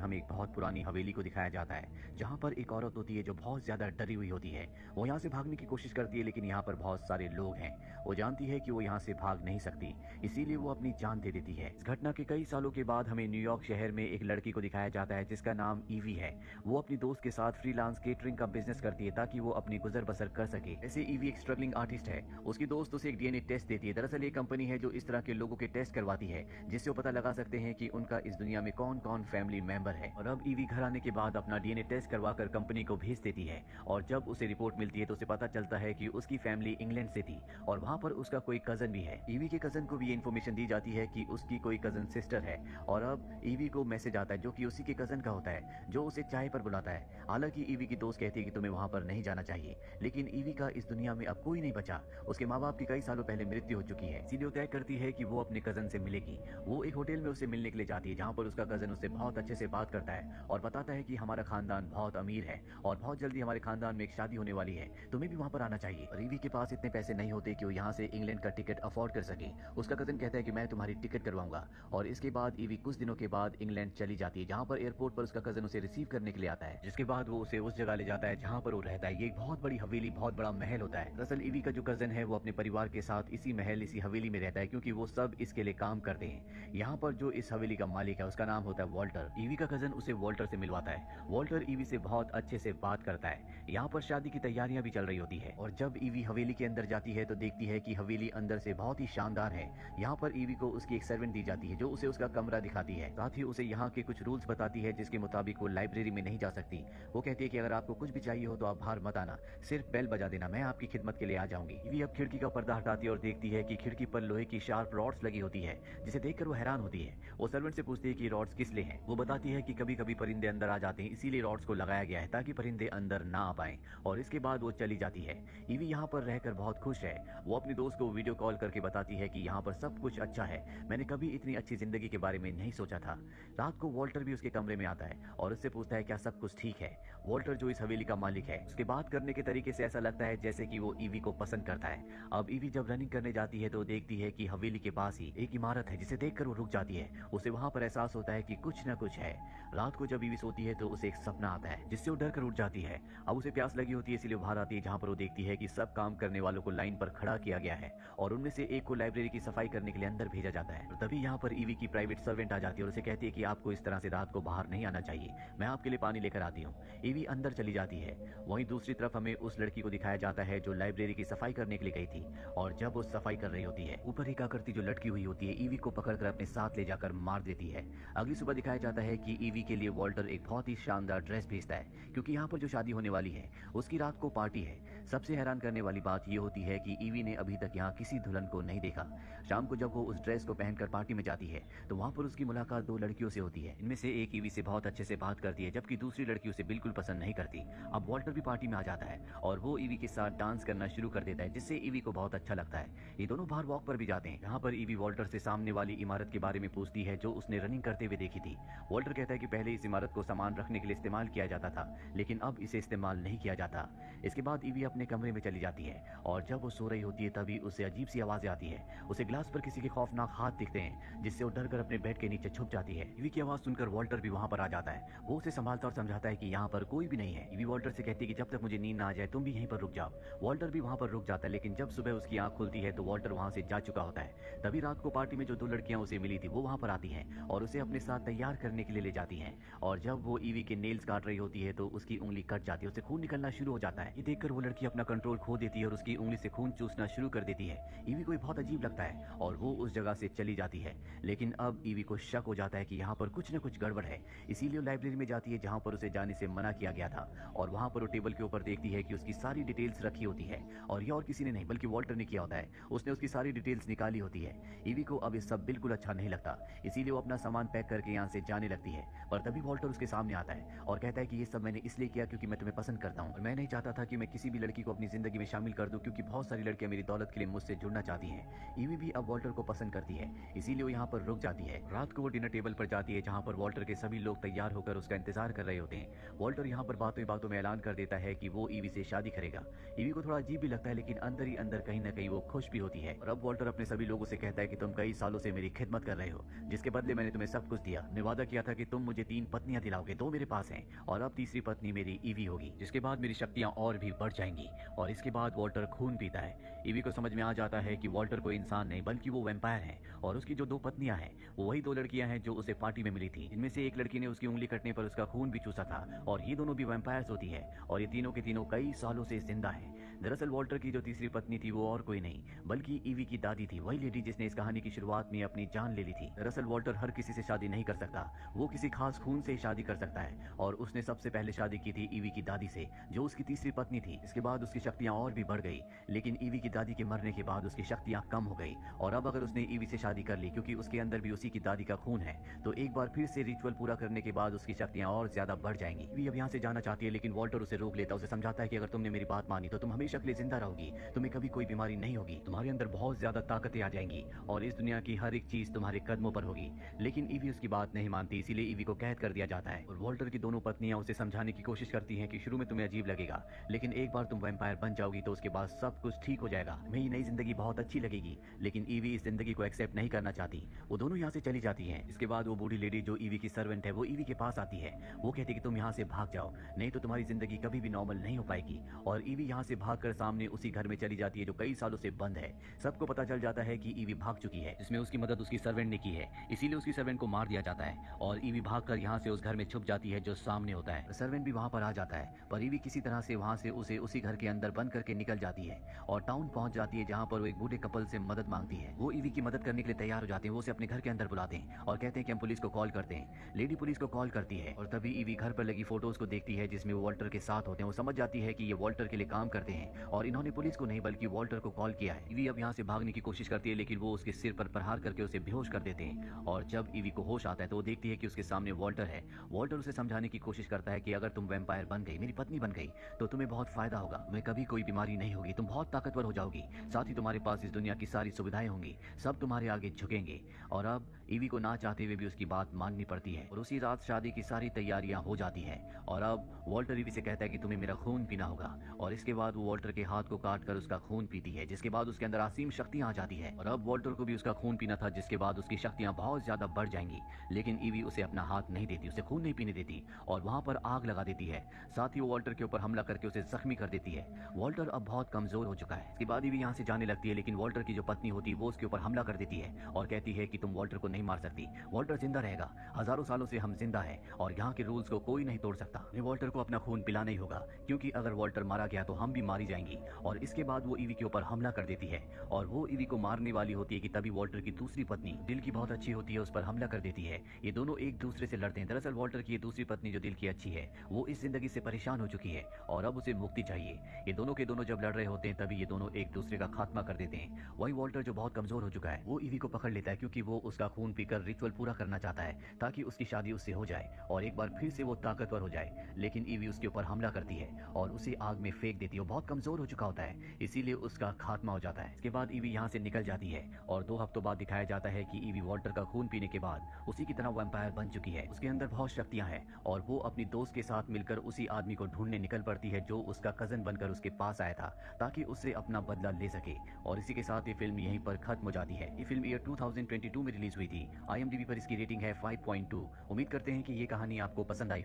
हमें एक बहुत पुरानी हवेली को दिखाया जाता है, जहाँ पर एक औरत होती है जो बहुत ज्यादा डरी हुई होती है। वो यहाँ से भागने की कोशिश करती है, लेकिन यहाँ पर बहुत सारे लोग हैं। वो जानती है कि वो यहाँ से भाग नहीं सकती, इसीलिए वो अपनी जान दे देती है। इस घटना के कई सालों के बाद हमें न्यूयॉर्क शहर में एक लड़की को दिखाया जाता है जिसका नाम ईवी है। वो अपनी दोस्त के साथ फ्रीलांस केटरिंग का बिजनेस करती है ताकि वो अपनी गुजर बसर कर सके। ऐसे ईवी एक स्ट्रगलिंग आर्टिस्ट है। उसकी दोस्त उसे एक डीएनए टेस्ट देती है। दरअसल ये कंपनी है जो इस तरह के लोगों के टेस्ट करवाती है, जिससे वो पता लगा सकते हैं कि उनका इस दुनिया में कौन कौन फैमिली मेंबर है। और अब ईवी घर आने के बाद अपना डीएनए टेस्ट करवाकर कंपनी को भेज देती है, और जब उसे रिपोर्ट मिलती है तो उसे पता चलता है कि उसकी फैमिली इंग्लैंड से थी और वहाँ पर उसका कोई कजन भी है। ईवी के कजन को भी ये इन्फॉर्मेशन दी जाती है कि उसकी कोई कजन सिस्टर है, और अब ईवी को मैसेज आता है जो कि उसी के कजन का होता है, जो उसे चाय पर बुलाता है। हालांकि ईवी की दोस्त कहती है कि तुम्हें वहाँ पर नहीं जाना चाहिए, लेकिन ईवी का इस दुनिया में अब कोई नहीं बचा। उसके माँ बाप की कई सालों पहले मृत्यु हो चुकी है, इसीलिए वो तय करती है कि वो अपने कजन से मिलेगी। वो एक होटल में उससे मिलने के लिए जाती है, जहाँ पर उसका कजन उससे बहुत अच्छे से बात करता है और बताता है कि हमारा खानदान बहुत अमीर है और बहुत जल्दी हमारे खानदान में एक शादी होने वाली है, तुम्हें भी वहाँ पर आना चाहिए। और ईवी के पास इतने पैसे नहीं होते कि वो यहाँ से इंग्लैंड का टिकट अफोर्ड कर सके। उसका कजन कहता है कि मैं तुम्हारी टिकट करवाऊंगा, और इसके बाद ईवी कुछ दिनों के बाद इंग्लैंड चली जाती है, जहाँ पर एयरपोर्ट पर उसका कजन उसे रिसीव करने के लिए आता है, जिसके बाद वो उसे उस जगह ले जाता है जहाँ पर वो रहता है। ये एक बहुत बड़ी हवेली, बहुत बड़ा महल होता है। दरअसल ईवी का जो कजन है वो अपने परिवार के साथ इसी महल, इसी हवेली में रहता है, क्योंकि वो सब इसके लिए काम करते हैं। यहाँ पर जो इस हवेली का मालिक है उसका नाम होता है वॉल्टर। ईवी का कजन उसे वॉल्टर से मिलवाता है। वॉल्टर ईवी से बहुत अच्छे से बात करता है। यहाँ पर शादी की तैयारियां भी चल रही होती है, और जब ईवी हवेली के अंदर जाती है तो देखती है कि हवेली अंदर से बहुत ही शानदार है। यहाँ पर ईवी को उसकी एक सर्वेंट दी जाती है जो उसे उसका कमरा दिखाती है, साथ ही उसे यहाँ के कुछ रूल्स बताती है जिसके मुताबिक वो लाइब्रेरी में नहीं जा सकती। वो कहती है कि अगर आपको कुछ भी चाहिए हो तो आप बाहर मत आना, सिर्फ बेल बजा देना, मैं आपकी खिदमत के लिए आ जाऊंगी। ईवी अब खिड़की का पर्दा हटाती है और देखती है कि खिड़की पर लोहे की शार्प रॉड्स लगी होती है, जिसे देखकर वो हैरान होती है। वो सर्वेंट से पूछती है कि रॉड्स किस लिए हैं। वो बताती है कि कभी कभी परिंदे अंदर आ जाते हैं, इसीलिए रॉड्स को लगाया गया है ताकि परिंदे अंदर ना आ पाए। और इसके बाद वो चली जाती है। ईवी यहाँ पर रहकर बहुत खुश है। वो अपनी दोस्त को वीडियो कॉल करके बताती है कि यहाँ पर सब कुछ अच्छा है, मैंने कभी इतनी अच्छी जिंदगी के बारे में नहीं सोचा था। रात को वॉल्टर भी उसके कमरे में आता है और उससे पूछता है क्या सब कुछ ठीक है। वॉल्टर जो इस हवेली का मालिक है, उसके बात करने के तरीके से ऐसा लगता है जैसे कि वो ईवी को पसंद करता है। अब ईवी जब रनिंग करने जाती है तो देखती है कि हवेली के पास ही एक इमारत है, जिसे देखकर वो रुक जाती है। उसे वहां पर एहसास होता है कि कुछ न कुछ है। रात को जब ईवी सोती है तो उसे एक सपना आता है जिससे वो डर कर उठ जाती है। अब उसे प्यास लगी होती है, इसलिए बाहर आती है, जहाँ पर वो देखती है कि सब काम करने वालों को लाइन पर खड़ा किया गया है और उनमें से एक को लाइब्रेरी की सफाई करने के लिए अंदर भेजा जाता है। और तभी यहाँ पर ईवी की प्राइवेट सर्वेंट आ जाती है और उसे कहती है कि आपको इस तरह से रात को बाहर नहीं आना चाहिए, मैं आपके लिए पानी लेकर आती हूँ। ईवी अंदर चली जाती है। वहीं दूसरी तरफ हमें उस लड़की को दिखाया जाता है जो लाइब्रेरी की सफाई करने के लिए गई थी, और जब वो सफाई कर रही होती है, ऊपर एक आकृति जो लटकी हुई होती है ईवी को पकड़कर अपने साथ ले जाकर मार देती है। अगली सुबह दिखाया जाता है कि ईवी के लिए वॉल्टर एक बहुत ही शानदार ड्रेस भेजता है, क्योंकि यहाँ पर जो शादी होने वाली है उसकी रात को पार्टी है। सबसे हैरान करने वाली बात यह होती है कि ईवी ने अभी तक यहाँ किसी दुल्हन को नहीं देखा। शाम को जब वो उस ड्रेस को पहनकर पार्टी में जाती है तो वहाँ पर उसकी मुलाकात दो लड़कियों से होती है। इनमें से एक ईवी से बहुत अच्छे से बात करती है, जबकि दूसरी लड़की उसे बिल्कुल पसंद नहीं करती। अब वॉल्टर भी पार्टी में आ जाता है और वो ईवी के साथ डांस करना शुरू कर देता है, जिससे ईवी को बहुत अच्छा लगता है। ये दोनों बाहर वॉक पर भी जाते हैं, यहाँ पर ईवी वॉल्टर से सामने वाली इमारत के बारे में पूछती है जो उसने रनिंग करते हुए देखी थी। वॉल्टर कहता है कि पहले इस इमारत को सामान रखने के लिए इस्तेमाल किया जाता था, लेकिन अब इसे इस्तेमाल नहीं किया जाता। इसके बाद ईवी अपने कमरे में चली जाती है, और जब वो सो रही होती है तभी उसे अजीब सी आवाजें आती है। उसे ग्लास पर किसी के खौफनाक हाथ दिखते हैं, जिससे वो डर कर अपने बेड के नीचे छुप जाती है। ईवी की आवाज सुनकर वॉल्टर भी वहाँ पर आ जाता है। वो उसे संभालता और समझाता है कि यहाँ पर कोई भी नहीं है। ईवी वॉल्टर से कहती है कि जब तक मुझे नींद ना आ जाए तुम भी यहीं पर रुक जाओ। वॉल्टर भी वहाँ पर रुक जाता है, लेकिन जब सुबह उसकी आंख खुलती है तो वॉल्टर वहाँ से जा चुका होता है। तभी रात को पार्टी में जो दो लड़कियां उसे मिली थी वो वहाँ पर आती हैं और उसे अपने साथ तैयार करने के लिए ले जाती हैं। और जब वो ईवी के नेल्स काट रही होती है तो उसकी उंगली कट जाती है, उसे खून निकलना शुरू हो जाता है। ये देखकर वो लड़की अपना कंट्रोल खो देती है और उसकी उंगली से खून चूसना शुरू कर देती है। ईवी को बहुत अजीब लगता है और वो उस जगह से चली जाती है। लेकिन अब ईवी को शक हो जाता है कि यहाँ पर कुछ न कुछ गड़बड़ है, इसीलिए वो लाइब्रेरी में जाती है जहाँ पर उसे जाने से मना किया गया था। और वहाँ पर वो टेबल के ऊपर देखती है कि उसकी सारी डिटेल्स रखी होती है, और ये और किसी ने नहीं बल्कि वॉल्टर ने किया होता है। उसने उसकी सारी डिटेल्स निकाली होती है। ईवी को अब ये सब बिल्कुल अच्छा नहीं लगता, इसीलिए वो अपना सामान पैक करके यहाँ से जाने लगती है। पर तभी वॉल्टर उसके सामने आता है और कहता है कि ये सब मैंने इसलिए किया क्योंकि मैं तुम्हें पसंद करता हूँ, और मैं नहीं चाहता था कि मैं किसी भी लड़की को अपनी जिंदगी में शामिल कर दूं, क्योंकि बहुत सारी लड़कियां मेरी दौलत के लिए मुझसे जुड़ना चाहती हैं। ईवी भी अब वॉल्टर को पसंद करती है, इसीलिए वो यहाँ पर रुक जाती है। रात को वो डिनर टेबल पर जाती है जहाँ पर वॉल्टर के सभी लोग तैयार होकर उसका इंतजार कर रहे होते हैं। वॉल्टर यहाँ पर बातों बातों में ऐलान कर देता है कि वो ईवी से शादी करेगा। ईवी को थोड़ा अजीब भी लगता है, लेकिन अंदर ही अंदर कहीं ना कहीं वो खुश भी होती है। और अब वॉल्टर अपने सभी लोगों से कहता है कि तुम कई सालों से मेरी खिदमत कर रहे हो, जिसके बदले मैंने तुम्हें सब कुछ दिया। मैंने वादा किया था कि तुम मुझे 3 पत्नियां दिलाओगे, 2 मेरे पास हैं और अब तीसरी पत्नी मेरी ईवी होगी, जिसके बाद मेरी शक्तियां और भी बढ़ जाएंगी। और इसके बाद वॉल्टर खून पीता है। ईवी को समझ में आ जाता है कि वॉल्टर कोई इंसान नहीं बल्कि वो वैम्पायर है और उसकी जो 2 पत्नियां हैं वो वही 2 लड़कियां हैं जो उसे पार्टी में मिली थी। इनमें से एक लड़की ने उसकी उंगली कटने पर उसका खून भी चूसा था और ये दोनों भी वैम्पायर्स होती है और ये तीनों के तीनों कई सालों से जिंदा हैं। दरअसल वॉल्टर की जो तीसरी पत्नी थी वो और कोई नहीं बल्कि ईवी की दादी थी, वही लेडी जिसने इस कहानी की शुरुआत में अपनी जान ले ली थी। दरअसल वॉल्टर हर किसी से शादी नहीं कर सकता, वो किसी खास खून से ही शादी कर सकता है और उसने सबसे पहले शादी की थी ईवी की दादी से जो उसकी तीसरी पत्नी थी। इसके बाद उसकी शक्तियां और भी बढ़ गई, लेकिन ईवी की दादी के मरने के बाद उसकी शक्तियां कम हो गई और अब अगर उसने ईवी से शादी कर ली क्योंकि उसके अंदर भी उसी की दादी का खून है तो एक बार फिर से रिचुअल पूरा करने के बाद उसकी शक्तियां और ज्यादा बढ़ जाएंगी। ईवी अब यहाँ से जाना चाहती है लेकिन वॉल्टर उसे रोक लेता, उसे समझाता है कि अगर तुमने मेरी बात मानी तो तुम हमेशा के लिए जिंदा रहोगी, तुम्हें कभी कोई बीमारी नहीं होगी, तुम्हारे अंदर बहुत ज्यादा ताकतें आ जाएंगी और इस दुनिया की हर एक चीज तुम्हारे कदमों पर होगी। लेकिन ईवी उसकी बात नहीं मानती, इसीलिए ईवी को कैद कर दिया जाता है और वॉल्टर की दोनों पत्नियां उसे समझाने की कोशिश करती हैं कि शुरू में तुम्हें अजीब लगेगा लेकिन एक बार तुम वैम्पायर बन जाओगी तो उसके बाद सब कुछ ठीक हो जाएगा, तुम्हें ये नई जिंदगी बहुत अच्छी लगेगी। लेकिन ईवी इस जिंदगी को एक्सेप्ट नहीं करना चाहती, वो दोनों यहाँ से चली जाती हैं। इसके बाद वो बूढ़ी लेडी जो ईवी की सर्वेंट है वो ईवी के पास आती है, वो कहती है कि तुम यहाँ से भाग जाओ नहीं तो तुम्हारी जिंदगी कभी भी नॉर्मल नहीं हो पाएगी। और ईवी यहाँ से भागकर सामने उसी घर में चली जाती है जो कई सालों से बंद है। सबको पता चल जाता है कि ईवी भाग चुकी है, जिसमें उसकी मदद उसकी सर्वेंट ने की है, इसीलिए उसकी सर्वेंट को मार दिया जाता है और ईवी भागकर यहाँ से उस घर में छुप जाती है जो सामने होता है। सर्वेंट भी वहाँ पर आ जाता है पर ईवी किसी तरह से वहाँ से उसे उसी घर के अंदर बंद करके निकल जाती है और टाउन पहुंच जाती है जहाँ पर वो एक बूढ़े कपल से मदद मांगती है। वो ईवी की मदद करने के लिए तैयार हो जाते हैं, वो उसे अपने घर के अंदर बुलाते हैं और कहते हैं कि हम पुलिस को कॉल करते हैं। लेडी पुलिस को कॉल करती है और तभी ईवी घर पर लगी फोटोज को देखती है जिसमें वो वॉल्टर के साथ होते हैं। वो समझ जाती है कि ये वॉल्टर के लिए काम करते हैं और इन्होंने पुलिस को नहीं बल्कि वॉल्टर को कॉल किया है। ईवी अब यहाँ से भागने की कोशिश करती है लेकिन वो उसके सिर पर प्रहार करके उसे बेहोश कर देते हैं और जब ईवी को होश आता है तो वो देखती है कि उसके सामने वॉल्टर है। वॉल्टर उसे समझाने की कोशिश करता है कि अगर तुम वैम्पायर बन गई, मेरी पत्नी बन गई तो तुम्हें बहुत फायदा होगा, तुम्हें कभी कोई बीमारी नहीं होगी, तुम बहुत ताकतवर हो जाओगी, साथ ही तुम्हारे पास इस दुनिया की सारी सुविधाएं होंगी, सब तुम्हारे आगे झुकेंगे। और अब ईवी को ना चाहते हुए भी उसकी बात माननी पड़ती है और उसी रात शादी की सारी तैयारियां हो जाती हैं और अब वॉल्टर ईवी से कहता है कि तुम्हें मेरा खून पीना होगा और इसके बाद वो वॉल्टर के हाथ को काट कर उसका खून पीती है जिसके बाद उसके अंदर असीम शक्तियां आ जाती है और अब वॉल्टर को भी उसका खून पीना था जिसके बाद उसकी शक्तियां बहुत ज्यादा बढ़ जाएंगी। लेकिन ईवी उसे अपना हाथ नहीं देती, उसे खून नहीं पीने देती और वहां पर आग लगा देती है। साथ ही वो वॉल्टर के ऊपर हमला करके उसे जख्मी कर देती है। वॉल्टर अब बहुत कमजोर हो चुका है। इसके बाद ईवी यहाँ से जाने लगती है लेकिन वॉल्टर की जो पत्नी होती है वो उसके ऊपर हमला कर देती है और कहती है कि तुम वॉल्टर को नहीं मार सकती, वॉल्टर जिंदा रहेगा, हजारों सालों से हम जिंदा हैं और यहाँ के रूल्स को कोई नहीं तोड़ सकता। वॉल्टर को अपना खून पिलाना ही होगा क्योंकि अगर वॉल्टर मारा गया तो हम भी मारी जाएंगी। और इसके बाद वो ईवी के ऊपर हमला कर देती है और वो ईवी को मारने वाली होती है कि तभी वॉल्टर की दूसरी पत्नी दिल की बहुत अच्छी होती है उस पर हमला कर देती है। ये दोनों एक दूसरे से लड़ते हैं। दरअसल वॉल्टर की ये दूसरी पत्नी जो दिल की अच्छी है वो इस जिंदगी से परेशान हो चुकी है और अब उसे मुक्ति चाहिए। ये दोनों के दोनों जब लड़ रहे होते हैं तभी ये दोनों एक दूसरे का खात्मा कर देते हैं। वही वॉल्टर जो बहुत कमजोर हो चुका है वो ईवी को पकड़ लेता है क्योंकि वो उसका खून पीकर रिचुअल पूरा करना चाहता है ताकि उसकी शादी उससे हो जाए और एक बार फिर से वो ताकतवर हो जाए। लेकिन ईवी उसके ऊपर हमला करती है और उसे आग में फेंक देती है। वो बहुत कमजोर हो चुका होता है इसीलिए उसका खात्मा हो जाता है। इसके बाद ईवी यहाँ से निकल जाती है और 2 हफ्तों बाद दिखाया जाता है कि ईवी वॉल्टर का खून पीने के बाद उसी की तरह वैम्पायर बन चुकी है। उसके अंदर बहुत शक्तियां हैं और वो अपनी दोस्त के साथ मिलकर उसी आदमी को ढूंढने निकल पड़ती है जो उसका कजन बनकर उसके पास आया था ताकि उससे अपना बदला ले सके। और इसी के साथ ये फिल्म यहीं पर खत्म हो जाती है। ये फिल्म ईयर 2022 में रिलीज हुई थी। IMDb पर इसकी रेटिंग है 5.2। उम्मीद करते हैं कि ये कहानी आपको पसंद आई हो।